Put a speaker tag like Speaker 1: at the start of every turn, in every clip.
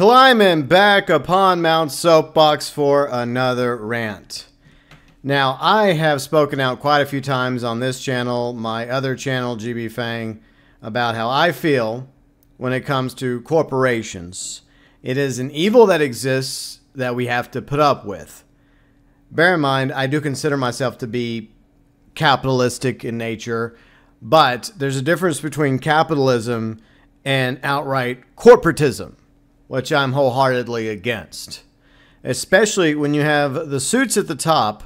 Speaker 1: Climbing back upon Mount Soapbox for another rant. Now, I have spoken out quite a few times on this channel, my other channel, GB Fang, about how I feel when it comes to corporations. It is an evil that exists that we have to put up with. Bear in mind, I do consider myself to be capitalistic in nature, but there's a difference between capitalism and outright corporatism, which I'm wholeheartedly against. Especially when you have the suits at the top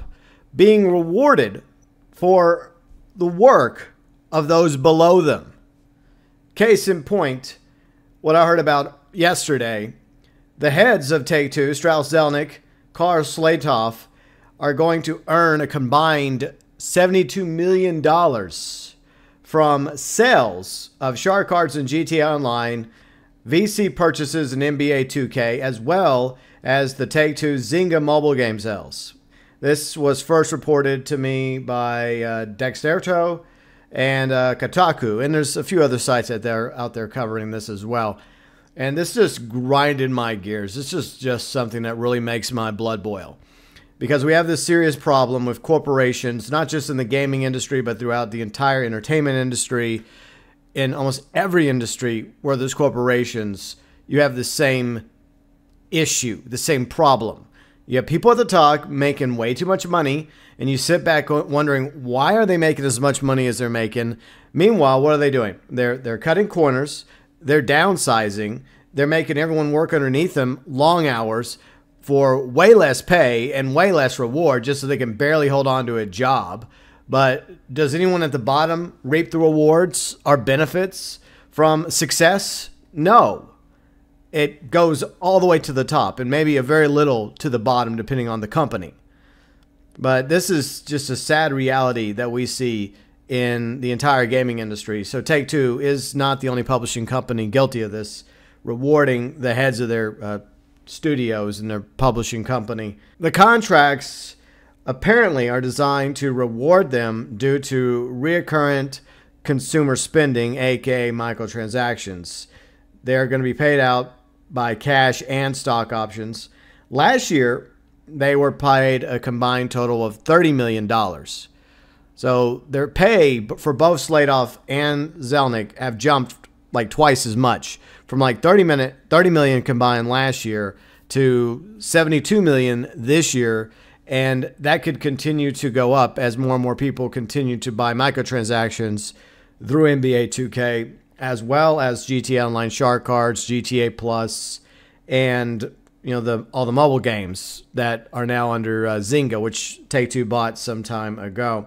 Speaker 1: being rewarded for the work of those below them. Case in point, what I heard about yesterday, the heads of Take-Two, Strauss, Zelneck, Karl, Slatoff, are going to earn a combined $72 million from sales of Shark Cards and GTA Online, VC purchases in NBA 2K, as well as the Take-Two Zynga mobile game sales. This was first reported to me by Dexerto and Kotaku, and there's a few other sites out there covering this as well. And this just grinded my gears. This is just something that really makes my blood boil. Because we have this serious problem with corporations, not just in the gaming industry, but throughout the entire entertainment industry. In almost every industry where there's corporations, you have the same issue, the same problem. You have people at the top making way too much money, and you sit back wondering, why are they making as much money as they're making? Meanwhile, what are they doing? They're cutting corners, they're downsizing, they're making everyone work underneath them long hours for way less pay and way less reward just so they can barely hold on to a job. But does anyone at the bottom reap the rewards or benefits from success? No. It goes all the way to the top and maybe a very little to the bottom depending on the company. But this is just a sad reality that we see in the entire gaming industry. So Take-Two is not the only publishing company guilty of this, rewarding the heads of their studios and their publishing company. The contracts apparently are designed to reward them due to recurrent consumer spending, aka microtransactions. They're going to be paid out by cash and stock options. Last year, they were paid a combined total of $30 million. So their pay for both Slatoff and Zelneck have jumped like twice as much, from like 30 million combined last year to 72 million this year. And that could continue to go up as more and more people continue to buy microtransactions through NBA 2K, as well as GTA Online Shark Cards, GTA Plus, and all the mobile games that are now under Zynga, which Take-Two bought some time ago.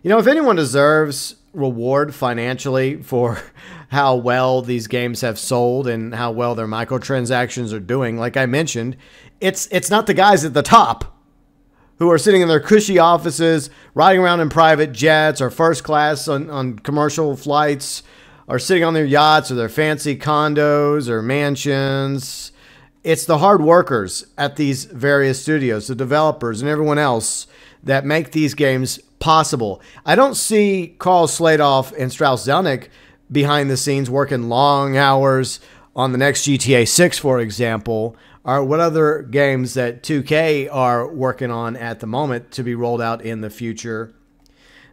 Speaker 1: If anyone deserves reward financially for how well these games have sold and how well their microtransactions are doing, like I mentioned, it's not the guys at the top who are sitting in their cushy offices, riding around in private jets or first class on commercial flights, or sitting on their yachts or their fancy condos or mansions. It's the hard workers at these various studios, the developers and everyone else that make these games possible. I don't see Karl, Slatoff and Strauss, Zelneck behind the scenes working long hours on the next GTA 6, for example, or what other games that 2K are working on at the moment to be rolled out in the future.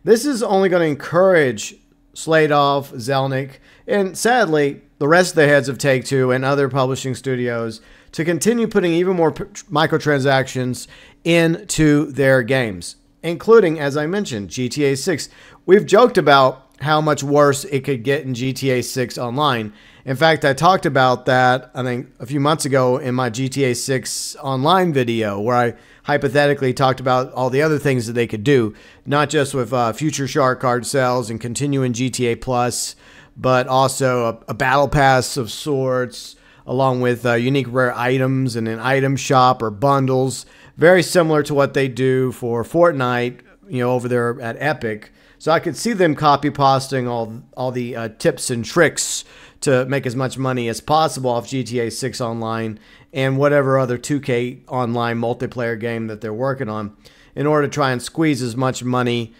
Speaker 1: This is only going to encourage Slatoff, Zelneck, and sadly, the rest of the heads of Take-Two and other publishing studios to continue putting even more microtransactions into their games, including, as I mentioned, GTA 6. We've joked about how much worse it could get in GTA 6 Online. In fact, I talked about that, I think, a few months ago in my GTA 6 Online video, where I hypothetically talked about all the other things that they could do, not just with future Shark Card sales and continuing GTA Plus, but also a battle pass of sorts, along with unique rare items and an item shop or bundles, very similar to what they do for Fortnite, over there at Epic. So I could see them copy-pasting all the tips and tricks to make as much money as possible off GTA 6 Online and whatever other 2K Online multiplayer game that they're working on in order to try and squeeze as much money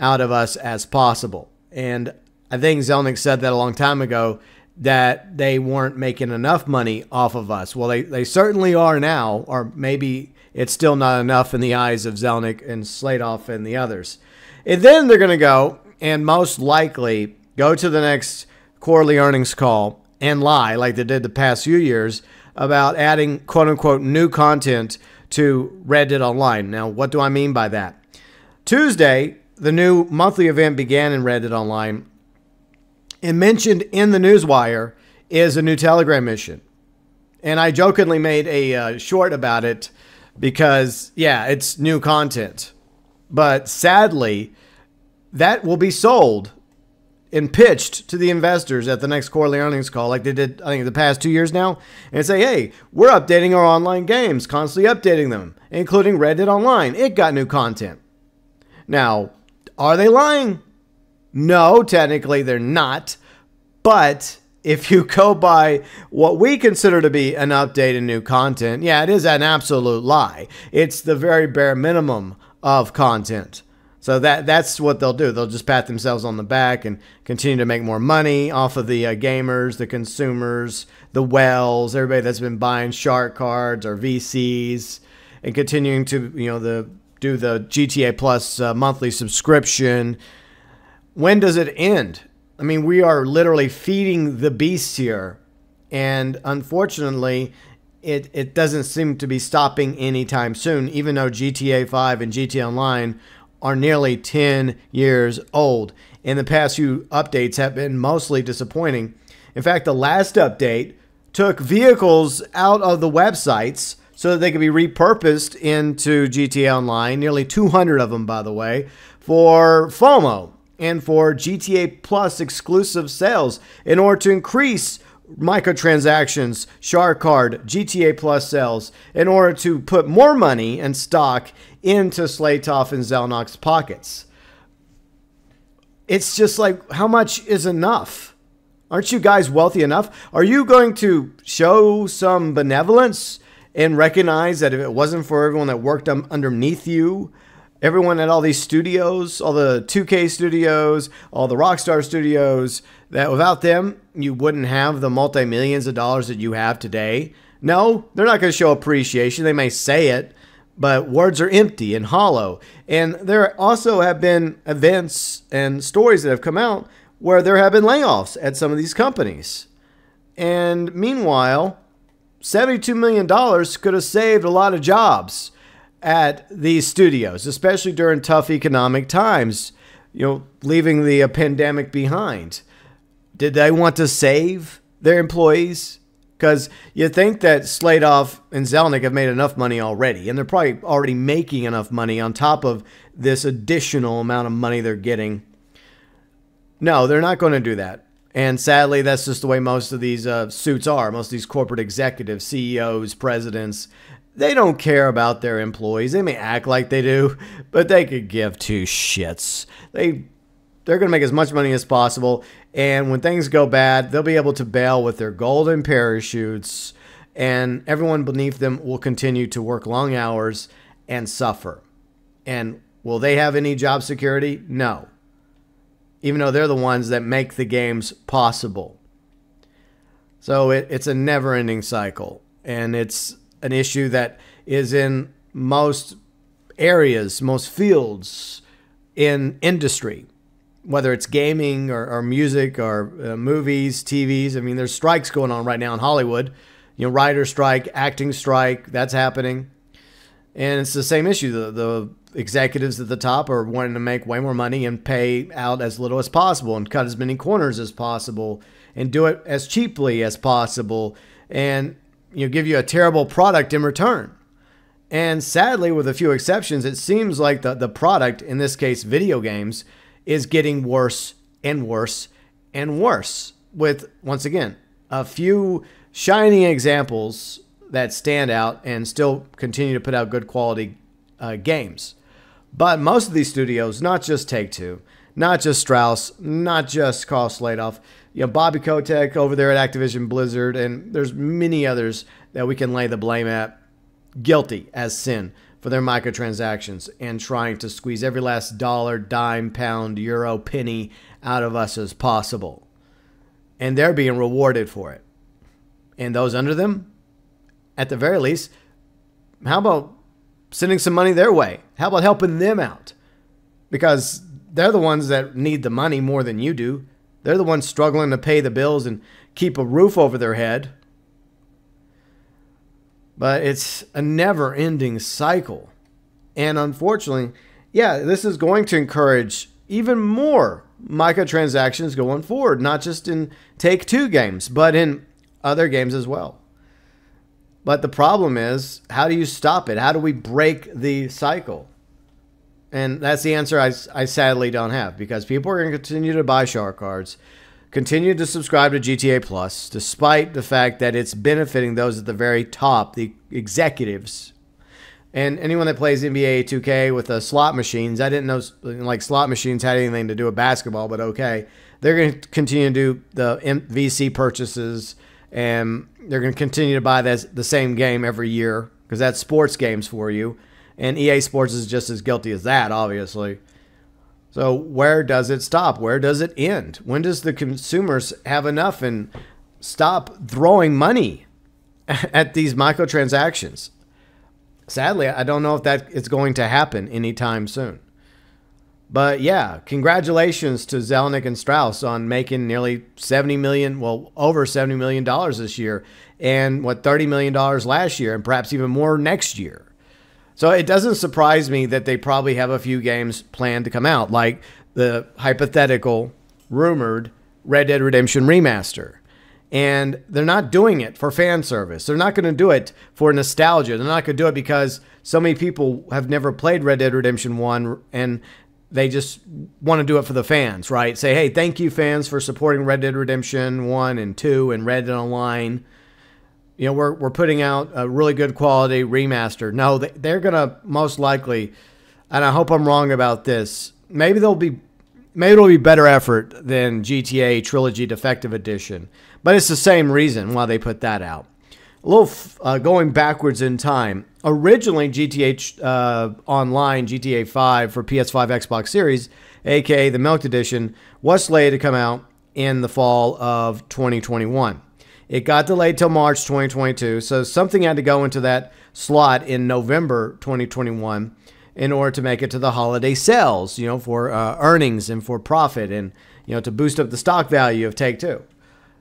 Speaker 1: out of us as possible. And I think Zelneck said that a long time ago, that they weren't making enough money off of us. Well, they certainly are now, or maybe it's still not enough in the eyes of Zelneck and Slatoff and the others. And then they're going to go and most likely go to the next quarterly earnings call and lie like they did the past few years about adding quote-unquote new content to Reddit Online. Now, what do I mean by that? Tuesday, the new monthly event began in Reddit Online, and mentioned in the newswire is a new Telegram mission. And I jokingly made a short about it because, yeah, it's new content. But sadly, that will be sold and pitched to the investors at the next quarterly earnings call like they did, I think, the past 2 years now, and say, hey, we're updating our online games, constantly updating them, including Reddit Online. It got new content. Now, are they lying? No, technically they're not. But if you go by what we consider to be an update and new content, yeah, it is an absolute lie. It's the very bare minimum of content. So that's what they'll do. They'll just pat themselves on the back and continue to make more money off of the gamers, the consumers, the whales, everybody that's been buying shark cards or VCs, and continuing to do the GTA Plus monthly subscription. When does it end? I mean, we are literally feeding the beast here, and unfortunately, it doesn't seem to be stopping anytime soon, even though GTA 5 and GTA Online are nearly 10 years old. And the past few updates have been mostly disappointing. In fact, the last update took vehicles out of the websites so that they could be repurposed into GTA Online, nearly 200 of them, by the way, for FOMO and for GTA Plus exclusive sales in order to increase microtransactions, shark card, GTA Plus sales, in order to put more money and stock into Slatoff and Zelneck's pockets. It's just like, how much is enough? Aren't you guys wealthy enough? Are you going to show some benevolence and recognize that if it wasn't for everyone that worked underneath you, everyone at all these studios, all the 2K studios, all the Rockstar studios, that without them, you wouldn't have the multi-millions of dollars that you have today? No, they're not going to show appreciation. They may say it, but words are empty and hollow. And there also have been events and stories that have come out where there have been layoffs at some of these companies. And meanwhile, $72 million could have saved a lot of jobs at these studios, especially during tough economic times, leaving the pandemic behind. Did they want to save their employees? Because you think that Slatoff and Zelneck have made enough money already, and they're probably already making enough money on top of this additional amount of money they're getting. No, they're not going to do that. And sadly, that's just the way most of these suits are. Most of these corporate executives, CEOs, presidents, they don't care about their employees. They may act like they do, but they could give two shits. They're going to make as much money as possible. And when things go bad, they'll be able to bail with their golden parachutes. And everyone beneath them will continue to work long hours and suffer. And will they have any job security? No. Even though they're the ones that make the games possible. So it's a never-ending cycle. And it's an issue that is in most areas, most fields in industry, whether it's gaming or music or movies, TVs. I mean, there's strikes going on right now in Hollywood. Writer strike, acting strike, that's happening. And it's the same issue. The executives at the top are wanting to make way more money and pay out as little as possible and cut as many corners as possible and do it as cheaply as possible and give you a terrible product in return. And sadly, with a few exceptions, it seems like the product, in this case video games, is getting worse and worse and worse, with, once again, a few shining examples that stand out and still continue to put out good quality games. But most of these studios, not just Take-Two, not just Strauss, not just Karl Slatoff, Bobby Kotick over there at Activision Blizzard, and there's many others that we can lay the blame at, guilty as sin for their microtransactions and trying to squeeze every last dollar, dime, pound, euro, penny out of us as possible. and they're being rewarded for it. And those under them, at the very least, how about sending some money their way? How about helping them out? Because they're the ones that need the money more than you do. They're the ones struggling to pay the bills and keep a roof over their head. But it's a never-ending cycle. And unfortunately, yeah, this is going to encourage even more microtransactions going forward, not just in Take-Two games, but in other games as well. But the problem is, how do you stop it? How do we break the cycle? And that's the answer I sadly don't have, because people are going to continue to buy shark cards, continue to subscribe to GTA Plus, despite the fact that it's benefiting those at the very top, the executives. And anyone that plays NBA 2K with slot machines, I didn't know like slot machines had anything to do with basketball, but okay. They're going to continue to do the VC purchases, and they're going to continue to buy the same game every year, because that's sports games for you. And EA Sports is just as guilty as that, obviously. So where does it stop? Where does it end? When does the consumers have enough and stop throwing money at these microtransactions? Sadly, I don't know if that is going to happen anytime soon. But yeah, congratulations to Zelneck and Strauss on making nearly $70 million, well, over $70 million this year, and what, $30 million last year, and perhaps even more next year. So it doesn't surprise me that they probably have a few games planned to come out, like the hypothetical, rumored Red Dead Redemption remaster. And they're not doing it for fan service. They're not going to do it for nostalgia. They're not going to do it because so many people have never played Red Dead Redemption 1 and they just want to do it for the fans, right? Say, hey, thank you, fans, for supporting Red Dead Redemption 1 and 2 and Red Dead Online. You know, we're putting out a really good quality remaster. No, they're going to most likely, and I hope I'm wrong about this, maybe it'll be better effort than GTA Trilogy Defective Edition. But it's the same reason why they put that out. A little going backwards in time. Originally, GTA Online, GTA 5 for PS5, Xbox Series, aka the Milk Edition, was slated to come out in the fall of 2021. It got delayed till March 2022, so something had to go into that slot in November 2021 in order to make it to the holiday sales, you know, for earnings and for profit and, you know, to boost up the stock value of Take-Two.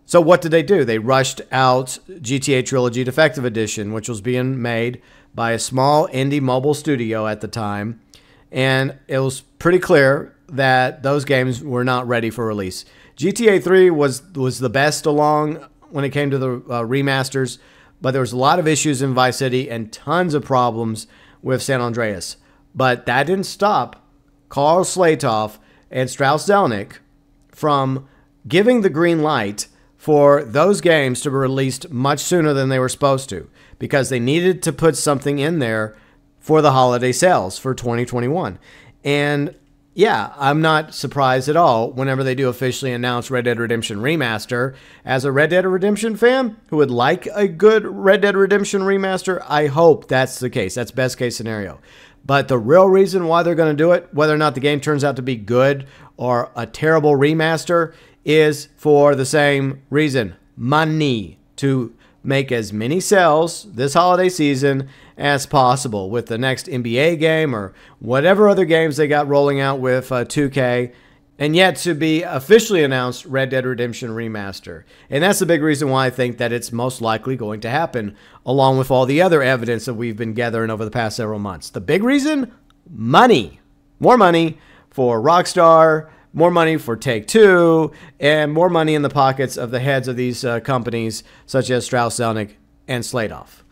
Speaker 1: So what did they do? They rushed out GTA Trilogy Defective Edition, which was being made by a small indie mobile studio at the time, and it was pretty clear that those games were not ready for release. GTA 3 was the best along when it came to the remasters, but there was a lot of issues in Vice City and tons of problems with San Andreas. But that didn't stop Karl Slatoff and Strauss Zelneck from giving the green light for those games to be released much sooner than they were supposed to, because they needed to put something in there for the holiday sales for 2021. And yeah, I'm not surprised at all whenever they do officially announce Red Dead Redemption Remaster. As a Red Dead Redemption fan who would like a good Red Dead Redemption Remaster, I hope that's the case. That's best case scenario. But the real reason why they're going to do it, whether or not the game turns out to be good or a terrible remaster, is for the same reason: money, to make as many sales this holiday season as possible with the next NBA game or whatever other games they got rolling out with 2K, and yet to be officially announced Red Dead Redemption Remaster. And that's the big reason why I think that it's most likely going to happen, along with all the other evidence that we've been gathering over the past several months. The big reason? Money. More money for Rockstar, more money for Take-Two, and more money in the pockets of the heads of these companies, such as Strauss, Zelneck, and Slatoff.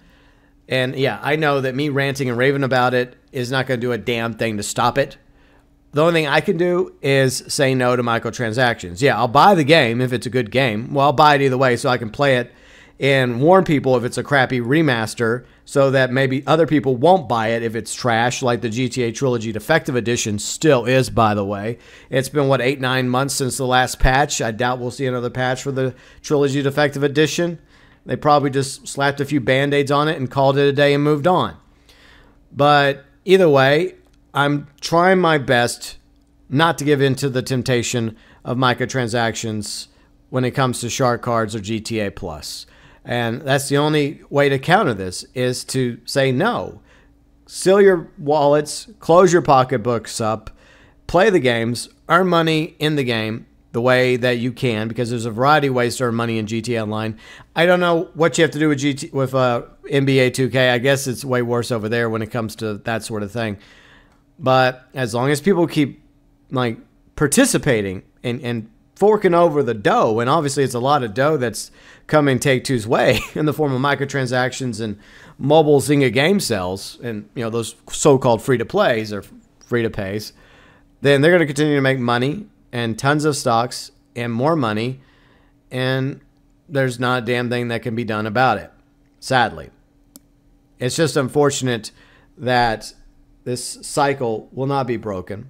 Speaker 1: And yeah, I know that me ranting and raving about it is not going to do a damn thing to stop it. The only thing I can do is say no to microtransactions. Yeah, I'll buy the game if it's a good game. Well, I'll buy it either way so I can play it and warn people if it's a crappy remaster, so that maybe other people won't buy it if it's trash, like the GTA Trilogy Defective Edition still is, by the way. It's been, what, 8-9 months since the last patch. I doubt we'll see another patch for the Trilogy Defective Edition. They probably just slapped a few Band-Aids on it and called it a day and moved on. But either way, I'm trying my best not to give in to the temptation of microtransactions when it comes to shark cards or GTA Plus. And that's the only way to counter this, is to say no. Seal your wallets, close your pocketbooks up, play the games, earn money in the game the way that you can, because there's a variety of ways to earn money in GTA Online. I don't know what you have to do with NBA 2K. I guess it's way worse over there when it comes to that sort of thing. But as long as people keep like participating and forking over the dough, and obviously it's a lot of dough that's coming Take-Two's way in the form of microtransactions and mobile Zynga game sales, and those so-called free-to-plays or free-to-pays, then they're going to continue to make money and tons of stocks and more money, and there's not a damn thing that can be done about it, sadly. It's just unfortunate that this cycle will not be broken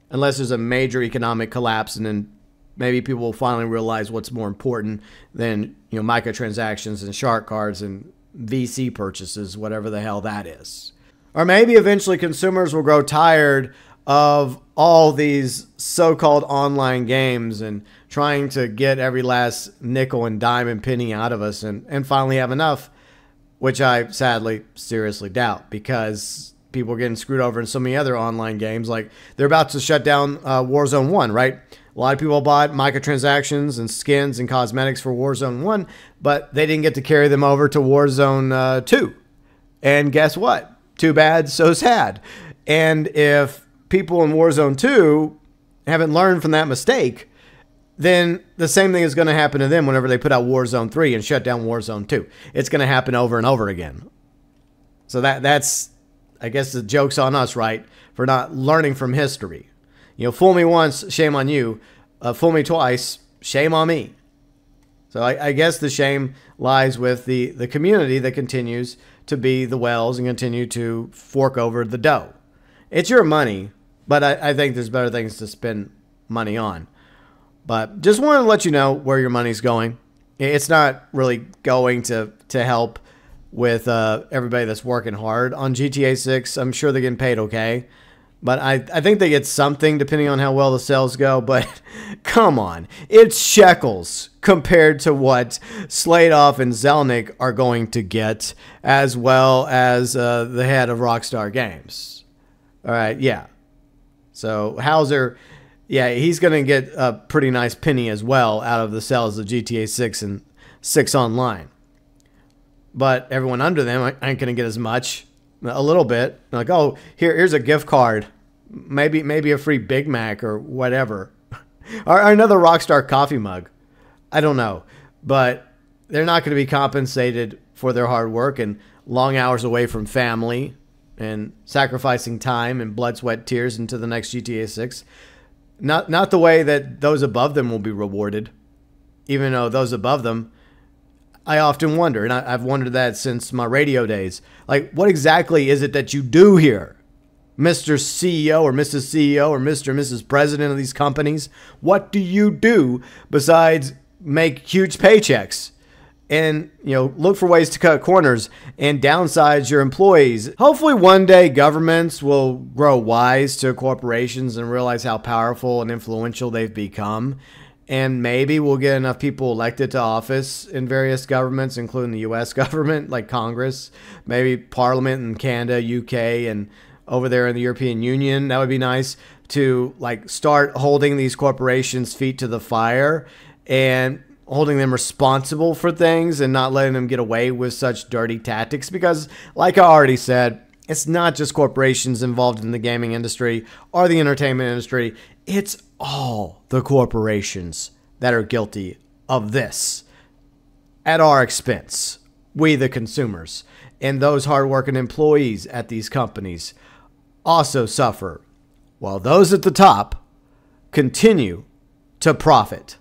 Speaker 1: unless there's a major economic collapse, and then maybe people will finally realize what's more important than microtransactions and shark cards and VC purchases, whatever the hell that is. Or maybe eventually consumers will grow tired of all these so-called online games and trying to get every last nickel and dime and penny out of us, and finally have enough, which I sadly seriously doubt, because people are getting screwed over in so many other online games. Like, they're about to shut down Warzone 1, right? A lot of people bought microtransactions and skins and cosmetics for Warzone 1, but they didn't get to carry them over to Warzone 2. And guess what? Too bad, so sad. And if people in Warzone 2 haven't learned from that mistake, then the same thing is going to happen to them whenever they put out Warzone 3 and shut down Warzone 2. It's going to happen over and over again. So that's, I guess, the joke's on us, right? For not learning from history. Fool me once, shame on you. Fool me twice, shame on me. So I guess the shame lies with the community that continues to be the whales and continue to fork over the dough. It's your money, but I think there's better things to spend money on. But just wanted to let you know where your money's going. It's not really going to help with everybody that's working hard on GTA 6. I'm sure they're getting paid okay. But I think they get something depending on how well the sales go. But come on. It's shekels compared to what Slatoff and Zelneck are going to get, as well as the head of Rockstar Games. All right, yeah. So Hauser, yeah, he's going to get a pretty nice penny as well out of the sales of GTA 6 and 6 Online. But everyone under them ain't going to get as much. A little bit. Like, oh, here's a gift card. Maybe a free Big Mac or whatever. Or another Rockstar coffee mug. I don't know. But they're not going to be compensated for their hard work and long hours away from family and sacrificing time and blood, sweat, tears into the next GTA 6. Not the way that those above them will be rewarded. Even though those above them, I often wonder, and I've wondered that since my radio days, like, what exactly is it that you do here, Mr. CEO or Mrs. CEO or Mr. and Mrs. President of these companies? What do you do besides make huge paychecks and, look for ways to cut corners and downsize your employees? Hopefully one day governments will grow wise to corporations and realize how powerful and influential they've become. And maybe we'll get enough people elected to office in various governments, including the U.S. government, like Congress, maybe Parliament in Canada, UK, and over there in the European Union. That would be nice to start holding these corporations' feet to the fire and holding them responsible for things and not letting them get away with such dirty tactics. Because, like I already said, it's not just corporations involved in the gaming industry or the entertainment industry. It's all the corporations that are guilty of this at our expense. We, the consumers, and those hardworking employees at these companies also suffer, while those at the top continue to profit.